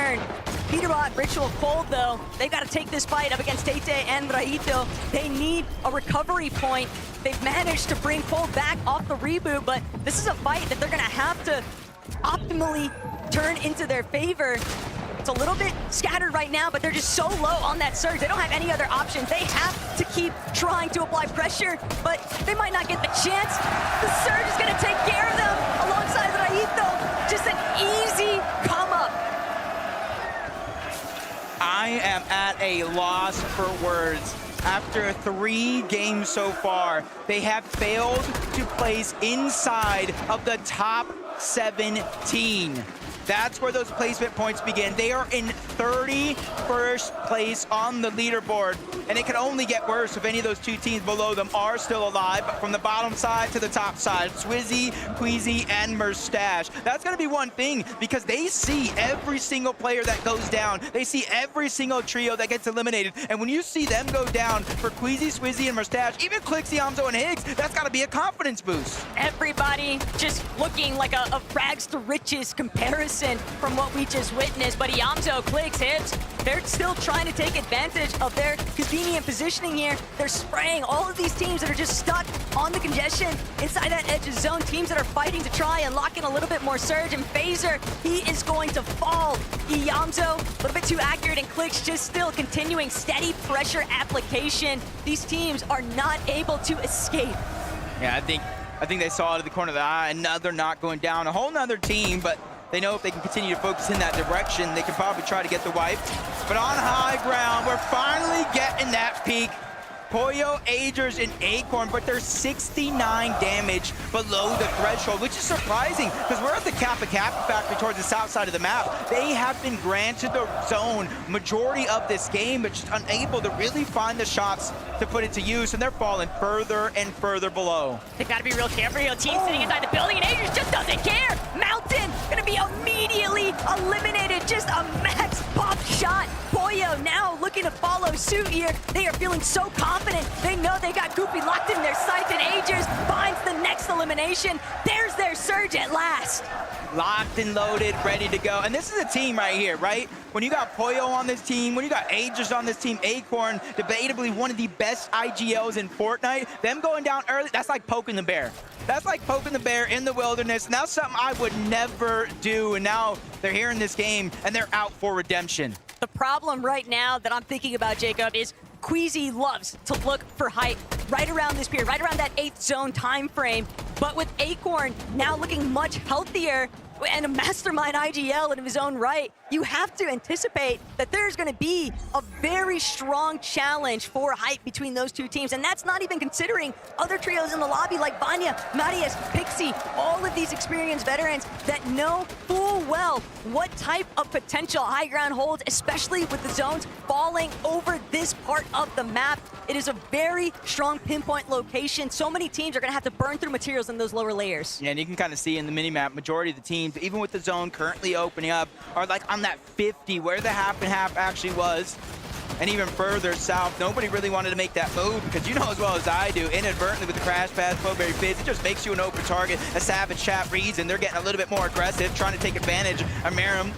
turn. Peterbot, Ritual Cold, though, they've got to take this fight up against Tate and Raito. They need a recovery point. They've managed to bring Cold back off the reboot, but this is a fight that they're going to have to optimally turn into their favor. It's a little bit scattered right now, but they're just so low on that surge. They don't have any other options. They have to keep trying to apply pressure, but they might not get the chance. The surge is going to take care of them alongside Raito. Just an easy come up. I am at a loss for words. After 3 games so far, they have failed to place inside of the top 17. That's where those placement points begin. They are in 31st place on the leaderboard, and it can only get worse if any of those 2 teams below them are still alive. But from the bottom side to the top side, Swizzy, Queasy, and Mustache. That's gonna be one thing, because they see every single player that goes down. They see every single trio that gets eliminated. And when you see them go down for Queasy, Swizzy, and Mustache, even Clixy, Yamzo, and Higgs, that's gotta be a confidence boost. Everybody just looking like a rags to riches comparison from what we just witnessed, but Yamzo, Clicks, Hips, they're still trying to take advantage of their convenient positioning here. They're spraying all of these teams that are just stuck on the congestion inside that edge of zone, teams that are fighting to try and lock in a little bit more surge, and Phaser, he is going to fall. Yamzo, a little bit too accurate, and Clicks just still continuing steady pressure application. These teams are not able to escape. Yeah, I think they saw it at the corner of the eye, and now they're not going down. A whole nother team, but they know if they can continue to focus in that direction, they can probably try to get the wipe. But on high ground, we're finally getting that peak. Pollo, Agers, and Acorn, but they're 69 damage below the threshold, which is surprising because we're at the Kappa factory towards the south side of the map. They have been granted the zone majority of this game, but just unable to really find the shots to put it to use, and they're falling further and further below. They've got to be real careful. Team sitting inside the building, and Agers just doesn't care. Mountain gonna be immediately eliminated. Just a max pop shot. Pollo now looking to follow suit here. They are feeling so confident. They know they got Goofy locked in their sights, and Agers finds the next elimination. There's their surge at last. Locked and loaded, ready to go. And this is a team right here, right? When you got Pollo on this team, when you got Agers on this team, Acorn, debatably one of the best IGLs in Fortnite, them going down early, that's like poking the bear. That's like poking the bear in the wilderness. And that's something I would never do. And now they're here in this game, and they're out for redemption. The problem right now that I'm thinking about, Jacob, is Queasy loves to look for height right around this period, right around that 8th zone time frame. But with Acorn now looking much healthier and a mastermind IGL in his own right, you have to anticipate that there's going to be a very strong challenge for height between those 2 teams. And that's not even considering other trios in the lobby like Vanya, Marius, Pixie, all of these experienced veterans that know full well what type of potential high ground holds, especially with the zones falling over this part of the map. It is a very strong pinpoint location. So many teams are going to have to burn through materials in those lower layers. Yeah, and you can kind of see in the minimap, majority of the teams, even with the zone currently opening up, are like on that 50 where the half and half actually was. And even further south, nobody really wanted to make that move because you know as well as I do, inadvertently with the crash pads, Flowberry Fizz, it just makes you an open target. A Savage Chat reads, and they're getting a little bit more aggressive, trying to take advantage of Miram,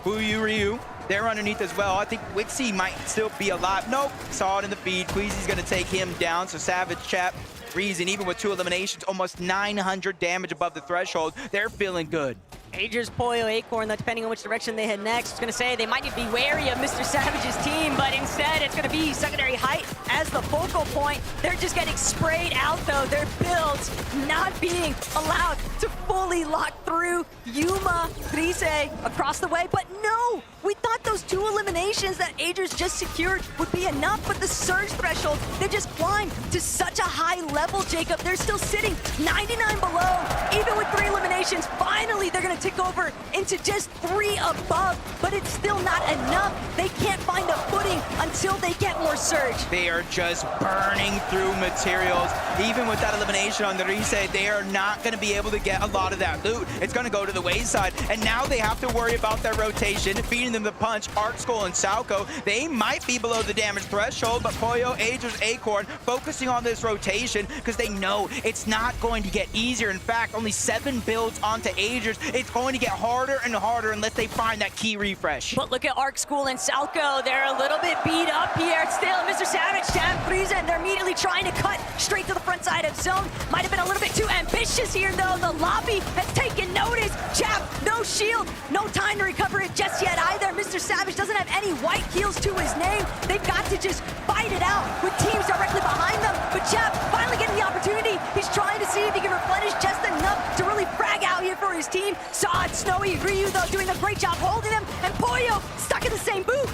Huyu Ryu. They're underneath as well. I think Wixie might still be alive. Nope, saw it in the feed. Queasy's gonna take him down, so Savage Chat reason, even with 2 eliminations, almost 900 damage above the threshold. They're feeling good. Agers, Pollo, Acorn, though, depending on which direction they head next. I was going to say they might need to be wary of Mr. Savage's team, but instead it's going to be secondary height as the focal point. They're just getting sprayed out, though. Their builds not being allowed to fully lock through. Yuma, Grise across the way, but no! We thought those 2 eliminations that Agers just secured would be enough, but the surge threshold, they just climbed to such a high level, Jacob. They're still sitting 99 below, even with 3 eliminations. Finally, they're going to tick over into just 3 above, but it's still not enough. They can't find a footing until they get more surge. They are just burning through materials. Even with that elimination on the Rise, they are not going to be able to get a lot of that loot. It's going to go to the wayside, and now they have to worry about their rotation, feeding them the punch. Art Skull and Sauko, they might be below the damage threshold, but Pollo, Agers, Acorn focusing on this rotation because they know it's not going to get easier. In fact, only 7 builds onto Agers. It's going to get harder and harder unless they find that key refresh. But look at Arc School and Salco. They're a little bit beat up here. Still, Mr. Savage, Tam Friesen, they're immediately trying to cut straight to the front side of zone. Might have been a little bit too ambitious here, though. The lobby has taken notice. Chap, no shield, no time to recover it just yet either. Mr. Savage doesn't have any white heals to his name. They've got to just fight it out with teams directly behind them. But Chap finally getting the opportunity. He's trying to see if he can replenish just enough to really frag out here for his team. Saw it, Snowy, Ryu, though, doing a great job holding him. And Poyo stuck in the same boot.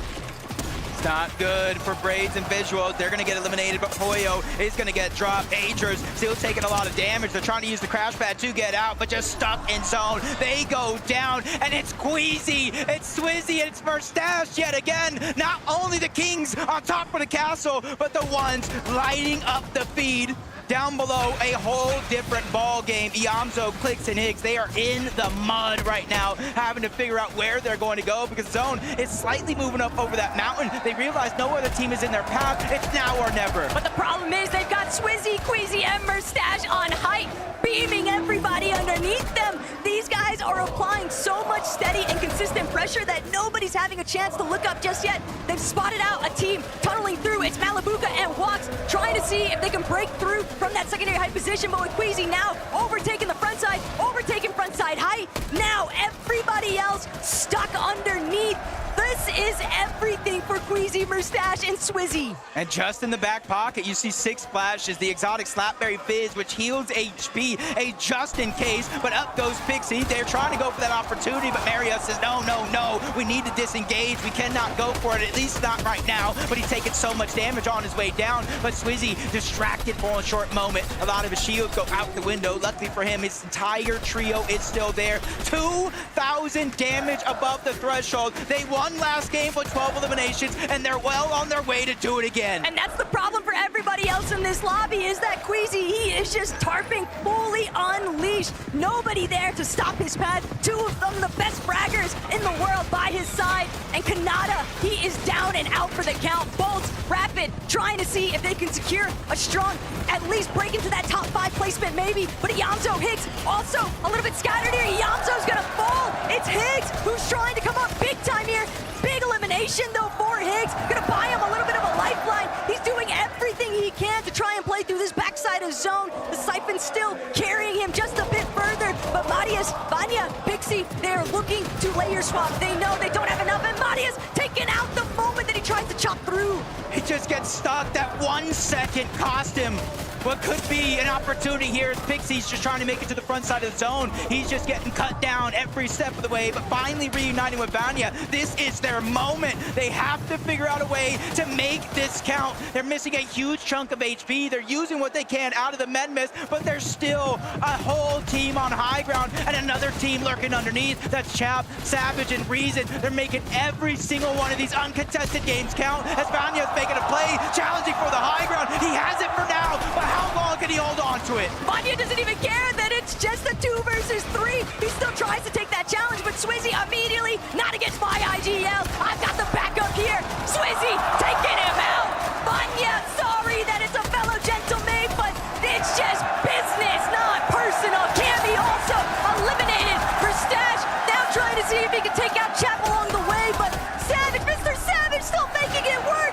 It's not good for Braids and Visuals. They're going to get eliminated, but Poyo is going to get dropped. Agers still taking a lot of damage. They're trying to use the crash pad to get out, but just stuck in zone. They go down, and it's Queasy, it's Swizzy, and it's Mustache yet again. Not only the kings on top of the castle, but the ones lighting up the feed. Down below, a whole different ball game. Iamzo, Clicks, and Higgs, they are in the mud right now, having to figure out where they're going to go because Zone is slightly moving up over that mountain. They realize no other team is in their path. It's now or never. But the problem is they've got Swizzy, Queasy, and Mustache on height, beaming everybody underneath them. These guys are applying so much steady and consistent pressure that nobody's having a chance to look up just yet. They've spotted out a team tunneling through. It's Malibuka and Wox trying to see if they can break through from that secondary height position, but with Queasy now overtaking the front side, overtaking front side height. Now everybody else stuck underneath. This is everything for Queasy, Mustache, and Swizzy. And just in the back pocket, you see 6 splashes, the exotic Slapberry Fizz, which heals HP, a just in case, but up goes Pixie. They're trying to go for that opportunity, but Mario says, no, no, no, we need to disengage. We cannot go for it, at least not right now, but he's taking so much damage on his way down. But Swizzy distracted for a short moment. A lot of his shields go out the window. Luckily for him, his entire trio is still there. 2,000 damage above the threshold. They won last game with 12 eliminations, and they're well on their way to do it again. And that's the problem for everybody else in this lobby, is that Queasy, he is just tarping fully unleashed. Nobody there to stop his pad. 2 of them, the best fraggers in the world by his side. And Kanata, he is down and out for the count. Bolts, Rapid, trying to see if they can secure a strong, at least break into that top 5 placement maybe. But Iamzo, Higgs, also a little bit scattered here. Iamzo's gonna fall. It's Higgs who's trying to come up big time here. Big elimination though for Higgs. Gonna buy him a little bit of a lifeline. He's doing everything he can to try and play through this backside of zone. The Siphon's still carrying him just a bit further. But Marius, Vanya, Pixie, they're looking to layer swap. They know they don't have enough, and Marius taking out the moment that he tries to chop through. He just gets stuck. That 1 second cost him what could be an opportunity here as Pixie's just trying to make it to the front side of the zone. He's just getting cut down every step of the way, but finally reuniting with Vanya. This is their moment. They have to figure out a way to make this count. They're missing a huge chunk of HP. They're using what they can out of the med mist, but there's still a whole team on high ground and another team lurking underneath. That's Chap, Savage, and Reason. They're making every single one of these uncontested games count as Vanya's making a play, challenging for the high ground. He has it for now, but how long can he hold on to it? Vanya doesn't even care that it's just a 2 versus 3. He still tries to take that challenge, but Swizzy immediately, not against my IGL. I've got the backup here. Swizzy taking him out. Vanya, sorry that it's a fellow gentleman, but it's just business, not personal. Cammy also eliminated for Stash. Now trying to see if he can take out Chap along the way, but Savage, Mr. Savage still making it work.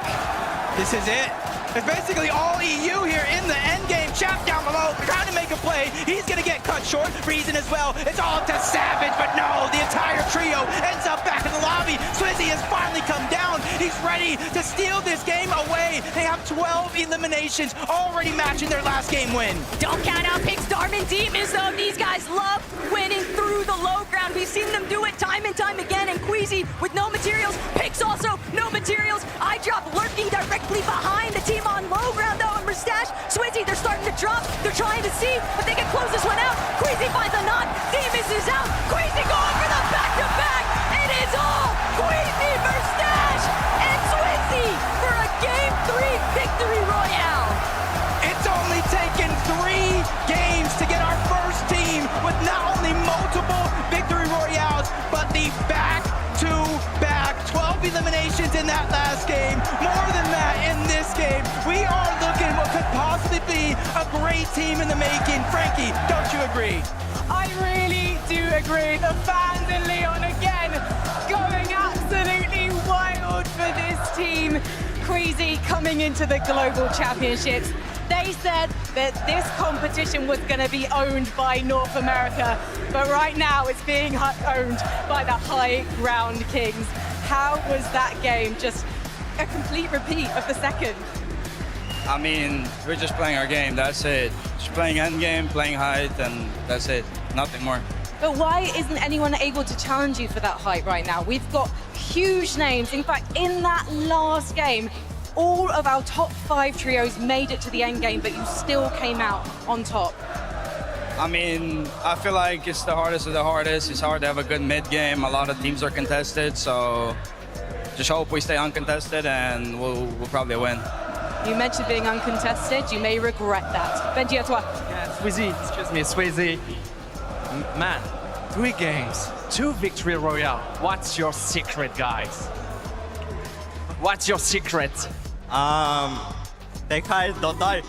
This is it. It's basically all EU here in the endgame. Chap down below, trying to make a play. He's gonna get cut short. Reason as well. It's all up to Savage, but no, the entire trio ends up back in the lobby. Swizzy has finally come down. He's ready to steal this game away. They have 12 eliminations, already matching their last game win. Don't count out Pix Darman Demons though. These guys love winning through the low ground. We've seen them do it time and time again. And Queasy with no materials. Pix also no materials. I drop lurking directly behind the team on low ground though. And Mustache, Swizzy, they're starting to drop. They're trying to see, but they can close this one out. Queasy finds a knot. Demons is out. Queasy going for the back-to-back. It is all Queasy, Mustache, and Swizzy for a Game 3 victory royale. It's only taken 3 games to get our first team with not only multiple victory royales, but the back-to-back 12 eliminations in that last game. More than that in this game. We are looking what could possibly be a great team in the making. Frankie, don't you agree? I I really do agree. The fans in Lyon again going absolutely wild for this team. Queasy coming into the Global Championships. They said that this competition was going to be owned by North America, but right now it's being owned by the High Ground Kings. How was that game? Just a complete repeat of the second. I mean, we're just playing our game, that's it. Just playing Endgame, playing height, and that's it. Nothing more. But why isn't anyone able to challenge you for that height right now? We've got huge names. In fact, in that last game, all of our top 5 trios made it to the end game, but you still came out on top. I mean, I feel like it's the hardest of the hardest. It's hard to have a good mid game. A lot of teams are contested, so just hope we stay uncontested and we'll probably win. You mentioned being uncontested. You may regret that. Benji, à toi. Yeah, Sweezy, excuse me, Sweezy. Man, 3 games, 2 victory royale. What's your secret, guys? What's your secret? Take height, don't die.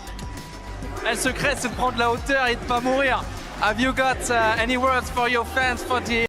Le secret, c'est de prendre la hauteur et de pas mourir. Have you got any words for your fans for the